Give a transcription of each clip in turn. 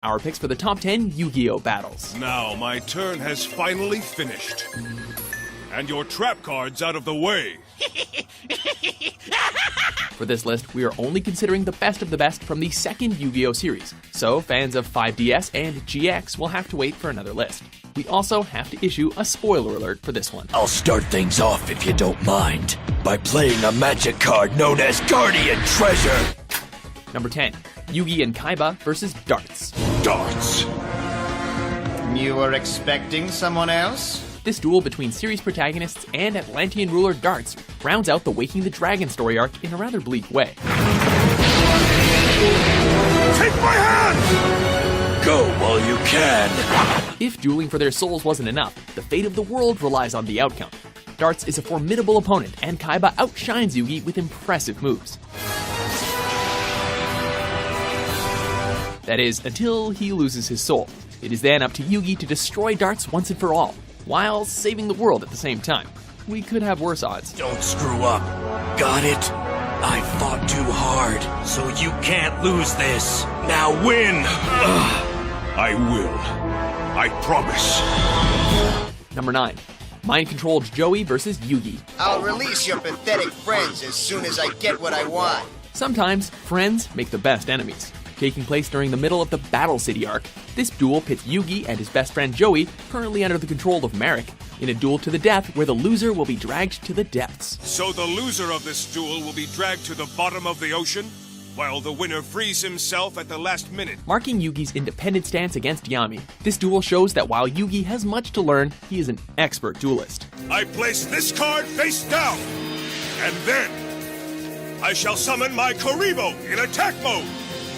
our picks for the top 10 Yu-Gi-Oh battles. Now my turn has finally finished. And your trap card's out of the way. For this list, we are only considering the best of the best from the second Yu-Gi-Oh series, so fans of 5DS and GX will have to wait for another list. We also have to issue a spoiler alert for this one. I'll start things off, if you don't mind, by playing a magic card known as Guardian Treasure. Number 10, Yugi and Kaiba versus Darts. Darts! You were expecting someone else? This duel between series protagonists and Atlantean ruler Darts rounds out the Waking the Dragon story arc in a rather bleak way. Take my hand! Go while you can. If dueling for their souls wasn't enough, the fate of the world relies on the outcome. Darts is a formidable opponent, and Kaiba outshines Yugi with impressive moves. That is, until he loses his soul. It is then up to Yugi to destroy Darts once and for all, while saving the world at the same time. We could have worse odds. Don't screw up. Got it? I fought too hard, so you can't lose this. Now win! I will. I promise. Number 9. Mind-controlled Joey versus Yugi. I'll release your pathetic friends as soon as I get what I want. Sometimes, friends make the best enemies. Taking place during the middle of the Battle City arc, this duel pits Yugi and his best friend Joey, currently under the control of Merrick, in a duel to the death where the loser will be dragged to the depths. So the loser of this duel will be dragged to the bottom of the ocean, while the winner frees himself at the last minute. Marking Yugi's independent stance against Yami, this duel shows that while Yugi has much to learn, he is an expert duelist. I place this card face down, and then I shall summon my Karibo in attack mode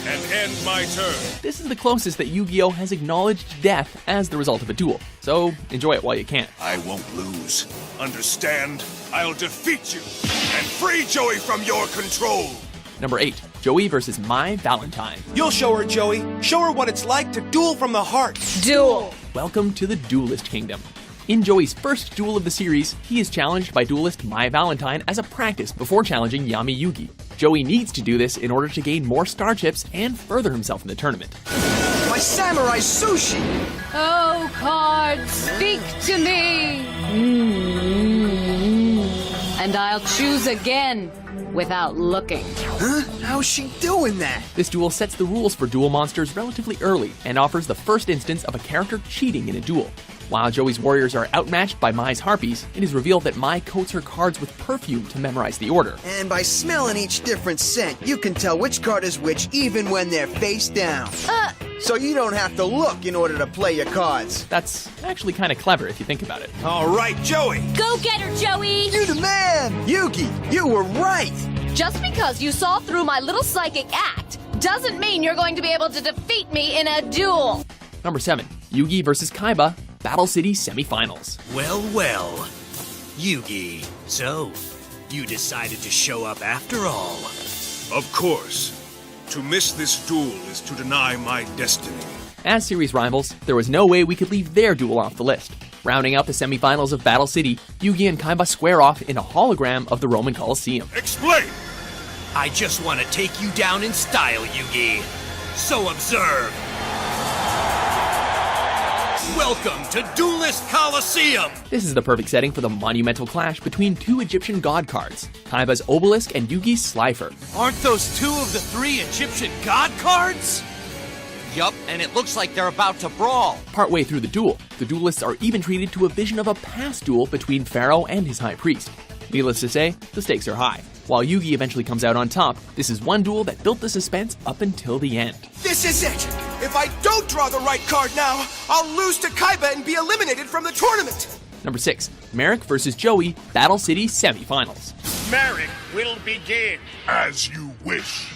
and end my turn. This is the closest that Yu-Gi-Oh has acknowledged death as the result of a duel, so enjoy it while you can. I won't lose. Understand? I'll defeat you and free Joey from your control. Number 8, Joey versus My Valentine. You'll show her, Joey. Show her what it's like to duel from the heart. Duel! Welcome to the Duelist Kingdom. In Joey's first duel of the series, he is challenged by duelist My Valentine as a practice before challenging Yami Yugi. Joey needs to do this in order to gain more star chips and further himself in the tournament. My samurai sushi! Oh, cards, speak to me! And I'll choose again without looking. Huh? How's she doing that? This duel sets the rules for duel monsters relatively early and offers the first instance of a character cheating in a duel. While Joey's warriors are outmatched by Mai's harpies, it is revealed that Mai coats her cards with perfume to memorize the order. And by smelling each different scent, you can tell which card is which even when they're face down. So you don't have to look in order to play your cards. That's actually kind of clever if you think about it. All right, Joey. Go get her, Joey! You the man! Yugi, you were right! Just because you saw through my little psychic act doesn't mean you're going to be able to defeat me in a duel! Number 7, Yugi versus Kaiba, Battle City Semifinals. Well, well. Yugi, so you decided to show up after all. Of course. To miss this duel is to deny my destiny. As series rivals, there was no way we could leave their duel off the list. Rounding out the semifinals of Battle City, Yugi and Kaiba square off in a hologram of the Roman Colosseum. Explain! I just want to take you down in style, Yugi. So observe. Welcome to Duelist Coliseum! This is the perfect setting for the monumental clash between two Egyptian god cards, Kaiba's Obelisk and Yugi's Slifer. Aren't those 2 of the 3 Egyptian god cards? Yup, and it looks like they're about to brawl. Partway through the duel, the duelists are even treated to a vision of a past duel between Pharaoh and his high priest. Needless to say, the stakes are high. While Yugi eventually comes out on top, this is one duel that built the suspense up until the end. This is it! If I don't draw the right card now, I'll lose to Kaiba and be eliminated from the tournament! Number 6, Merrick versus Joey, Battle City Semifinals. Merrick will begin. As you wish.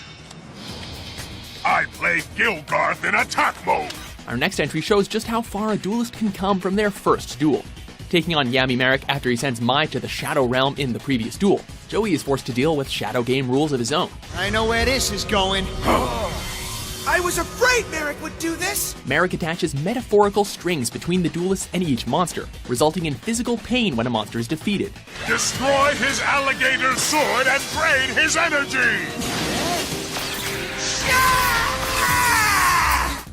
I play Gilgarth in attack mode. Our next entry shows just how far a duelist can come from their first duel. Taking on Yami Merrick after he sends Mai to the Shadow Realm in the previous duel, Joey is forced to deal with Shadow Game rules of his own. I know where this is going. I was afraid Merrick would do this! Merrick attaches metaphorical strings between the duelists and each monster, resulting in physical pain when a monster is defeated. Destroy his alligator sword and drain his energy!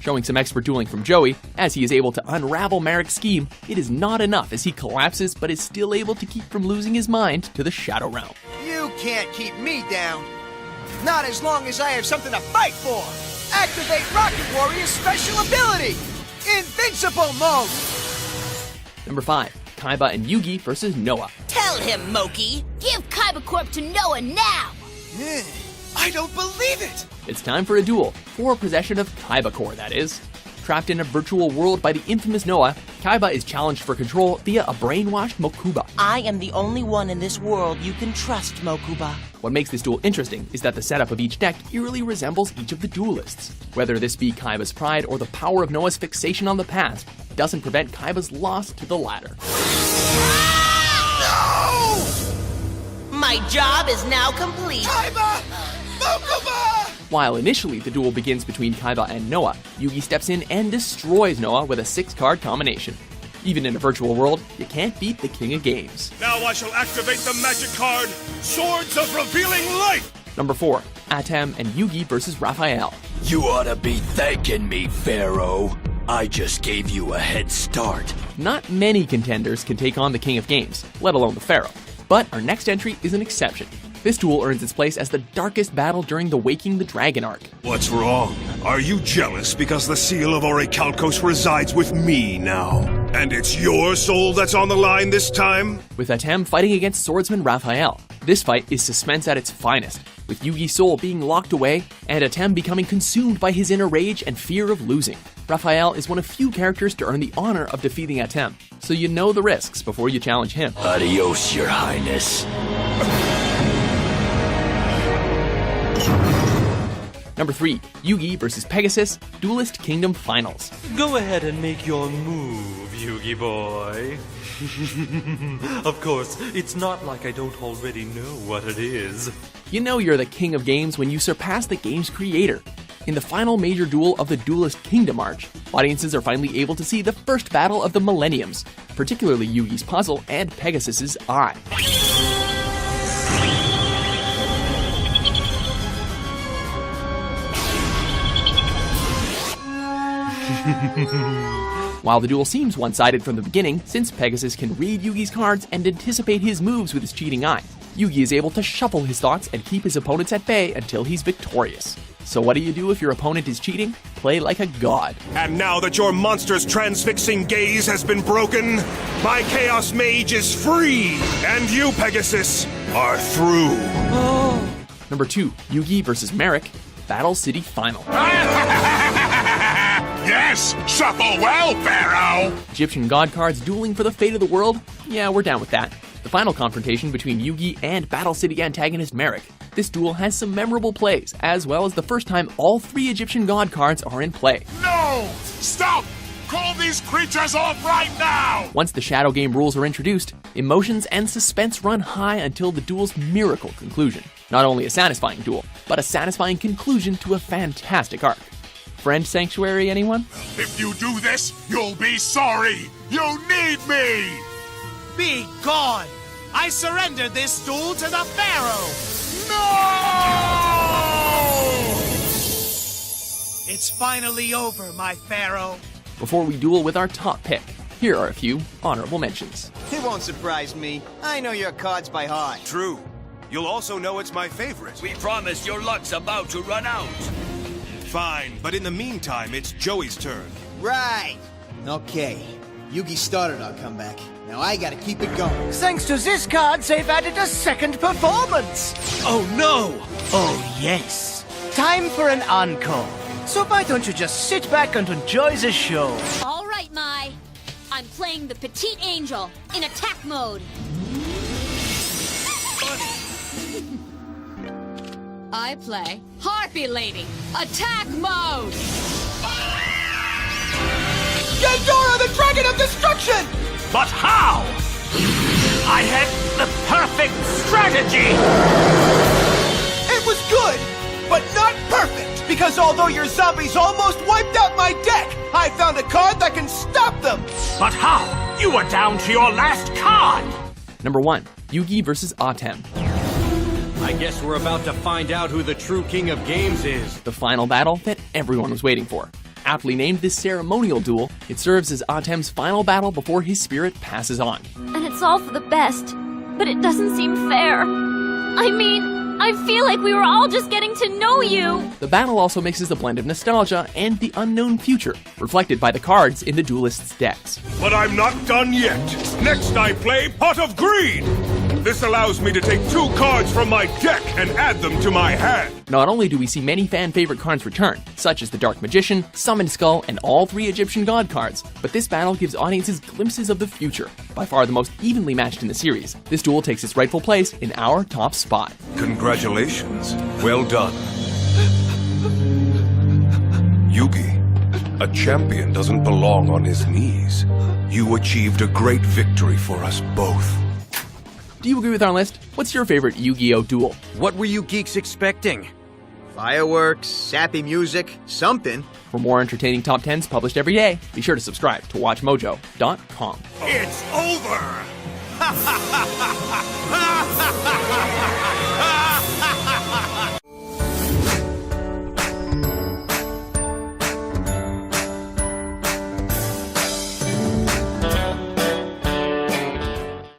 Showing some expert dueling from Joey, as he is able to unravel Merrick's scheme, it is not enough as he collapses but is still able to keep from losing his mind to the Shadow Realm. You can't keep me down. Not as long as I have something to fight for. Activate Rocket Warrior's special ability, Invincible Mode. Number 5. Kaiba and Yugi versus Noah. Tell him, Moki. Give Kaiba Corp to Noah now. I don't believe it. It's time for a duel, for possession of Kaiba Core, that is. Trapped in a virtual world by the infamous Noah, Kaiba is challenged for control via a brainwashed Mokuba. I am the only one in this world you can trust, Mokuba. What makes this duel interesting is that the setup of each deck eerily resembles each of the duelists. Whether this be Kaiba's pride or the power of Noah's fixation on the past, doesn't prevent Kaiba's loss to the latter. No! My job is now complete. Kaiba! Mokuba! While initially the duel begins between Kaiba and Noah, Yugi steps in and destroys Noah with a 6-card combination. Even in a virtual world, you can't beat the king of games. Now I shall activate the magic card, Swords of Revealing Light! Number 4. Atem and Yugi versus Raphael. You ought to be thanking me, Pharaoh. I just gave you a head start. Not many contenders can take on the king of games, let alone the Pharaoh. But our next entry is an exception. This duel earns its place as the darkest battle during the Waking the Dragon arc. What's wrong? Are you jealous because the seal of Orichalcos resides with me now? And it's your soul that's on the line this time? With Atem fighting against swordsman Raphael. This fight is suspense at its finest, with Yugi's soul being locked away and Atem becoming consumed by his inner rage and fear of losing. Raphael is one of few characters to earn the honor of defeating Atem, so you know the risks before you challenge him. Adios, your highness. Number 3. Yugi versus Pegasus, Duelist Kingdom Finals. Go ahead and make your move, Yugi boy. Of course, it's not like I don't already know what it is. You know you're the king of games when you surpass the game's creator. In the final major duel of the Duelist Kingdom arc, audiences are finally able to see the first battle of the Millenniums, particularly Yugi's puzzle and Pegasus's eye. While the duel seems one-sided from the beginning, since Pegasus can read Yugi's cards and anticipate his moves with his cheating eye, Yugi is able to shuffle his thoughts and keep his opponents at bay until he's victorious. So what do you do if your opponent is cheating? Play like a god. And now that your monster's transfixing gaze has been broken, my Chaos Mage is free, and you, Pegasus, are through. Number 2. Yugi versus Merrick, Battle City Final. Yes, shuffle well, Pharaoh! Egyptian god cards dueling for the fate of the world? Yeah, we're down with that. The final confrontation between Yugi and Battle City antagonist Merrick. This duel has some memorable plays, as well as the first time all 3 Egyptian god cards are in play. No! Stop! Call these creatures off right now! Once the Shadow Game rules are introduced, emotions and suspense run high until the duel's miracle conclusion. Not only a satisfying duel, but a satisfying conclusion to a fantastic arc. Friend Sanctuary, anyone? If you do this, you'll be sorry! You need me! Be gone! I surrender this duel to the Pharaoh! No! It's finally over, my Pharaoh. Before we duel with our top pick, here are a few honorable mentions. It won't surprise me. I know your cards by heart. True. You'll also know it's my favorite. We promise your luck's about to run out. Fine, but in the meantime, it's Joey's turn. Right. Okay. Yugi started our comeback. Now I gotta keep it going. Thanks to this card, they've added a second performance. Oh no! Oh, yes. Time for an encore. So why don't you just sit back and enjoy the show? All right, Mai. I'm playing the Petite Angel in attack mode. I play Harpy Lady, attack mode. Gendora, the Dragon of Destruction! But how? I had the perfect strategy! It was good, but not perfect. Because although your zombies almost wiped out my deck, I found a card that can stop them. But how? You were down to your last card! Number 1. Yugi versus Atem. I guess we're about to find out who the true king of games is. The final battle that everyone was waiting for. aptly named this ceremonial duel. It serves as Atem's final battle before his spirit passes on. And it's all for the best, but it doesn't seem fair. I mean, I feel like we were all just getting to know you. The battle also mixes a blend of nostalgia and the unknown future, reflected by the cards in the duelists' decks. But I'm not done yet. Next I play Pot of Greed. This allows me to take 2 cards from my deck and add them to my hand. Not only do we see many fan-favorite cards return, such as the Dark Magician, Summoned Skull, and all 3 Egyptian God cards, but this battle gives audiences glimpses of the future. By far the most evenly matched in the series, this duel takes its rightful place in our top spot. Congratulations. Well done. Yugi, a champion doesn't belong on his knees. You achieved a great victory for us both. Do you agree with our list? What's your favorite Yu-Gi-Oh duel? What were you geeks expecting? Fireworks, sappy music, something. For more entertaining top 10s published every day, be sure to subscribe to WatchMojo.com. It's over!